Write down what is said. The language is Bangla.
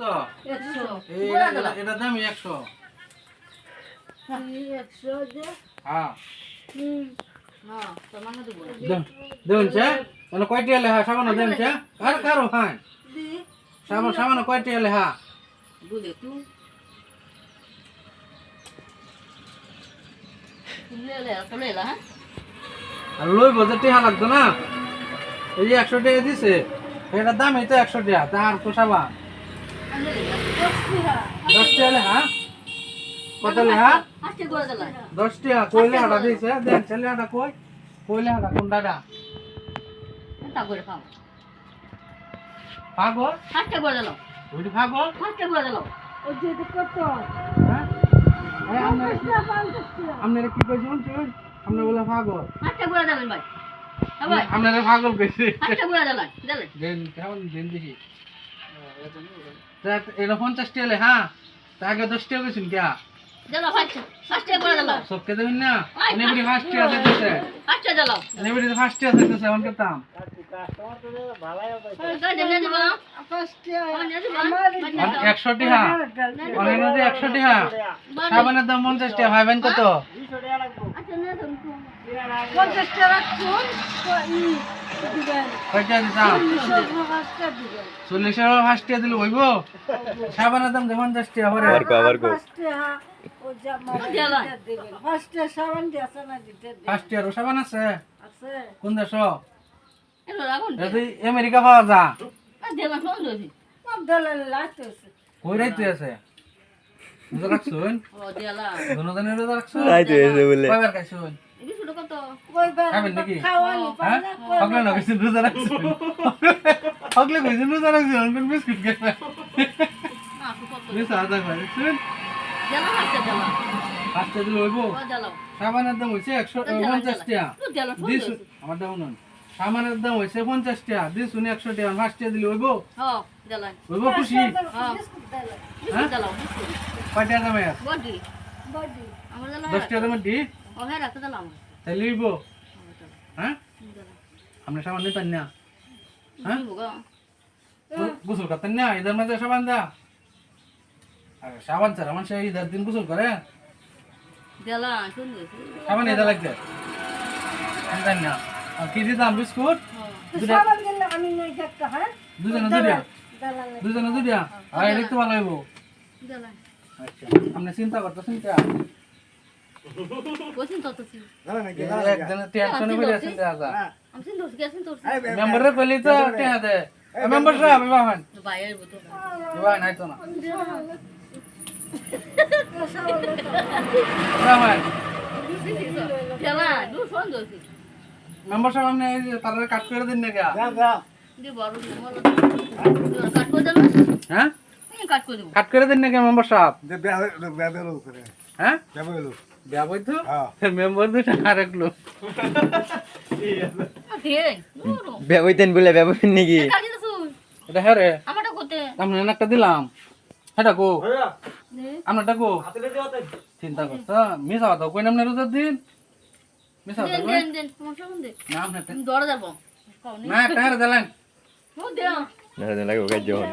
100 এটা দাম 100 যে হ্যাঁ না তোমাকে দেব দেন চা মানে কয়টি লেহা সাবান দেন চা আর কারো হ্যাঁ দি সাবান কয়টি লেহা বুঝে তুই তুমি লে হ্যাঁ আর লইব যে টিহা লাগতো না এই যে 100 টাকা দিছে এটার দাম এই তো 100 টাকা তার তো সাবান 10 টাকা লেহা কত লেহা 10 টাকা কইলে হাটা দিছে দেন ছেলে হাটা কইলে হাটা কোন দাদা পাগল ওইটি পাগল ওই যে কত হ্যাঁ আপনারা কি কইছেন শুন আপনি বলে পাগল আপনারা পাগল কইছে দেন কেমন দেন দেখি এটা 50 টাকা লেহা তাকে 10 টাকা কইছেন কিয়া সবকে দেবেন না নেবড়ি 5 টাকা দিতেছে নেবড়ি 5 টাকা দিতেছে এমন করতাম 100 টাকা অনেক যে 100 টাকা সাবানের দাম 50 টাকা ভাইবেন কত 50 টাকা কোন কয়টা দিতাম 40 টাকা 5 টাকা দিলে হইব সাবানের দাম 50 টাকা পরে ও জামা দেবেন 5 টাকা সাবান দিয়েছে না দিতে 5 টাকা সাবান আছে আছে কোন দেশ যদি আমেরিকা পাওয়া যা সব দলাল লাগতেছে কই রাইতে আছে রোজা রাখছুন দুজনের রোজা রাখছুন কয়বার খাইছুন কইবার খাবেন নাকি খাওয়ানি হ্যাঁ হগলে না কইছেন রোজা রাখছুন হগলে কইছেন রোজা রাখছুন কোন বিস্কুট খাইছেন বিস্কুট আদা খাইছুন পাঁচটা দিলে হইব সাবানের দাম হইছে 150 টাকা দিস আমার দাম নন সাবানের দাম হইছে 50 টাকা দিস 100 টাকা 5 টাকা দিলে হইব হইব খুশি হ্যাঁ কয় টাকা দাম আছে বডি 10 টাকা দাম দি তাহলে হইব হ্যাঁ আপনি সাবান নিতেন না হ্যাঁ গোসল করতেন না ঈদের মাঝে সাবান দা আর সাবান ছাড়া মানুষ ঈদের দিন গোসল করে সাবান ঈদে লাগবে জানি না আর কি দিতাম বিস্কুট সাবান দিলে আমি নাই দেখতে হ্যাঁ দুজনে দুইটা আর দেখতে ভালো হইব আচ্ছা আপনি চিন্তা করতেছেন কে একজনের টেনশনে পড়ে আছেন দাদা মেম্বারে কইলি তো টেহা দে মেম্বার সাহেব বাহান বাহান নাই তো না বাহান মেম্বার সাহেব আপনি তারা কাট করে দিন না কে হ্যাঁ কাট করে দিন না কে মেম্বার সাহেব হ্যাঁ ব্যাবই তো মেম্বার তো আরেক লোক ব্যবইতেন বলে ব্যবইতেন নাকি এটা হ্যাঁ রে আমি একটা দিলাম সেটা কো আপনারটা কো চিন্তা করছ মিস হওয়া তো কই নাম রোজার দিন মিস হওয়া না একটা হ্যাঁ দিলেন না লাগে ওকে যখন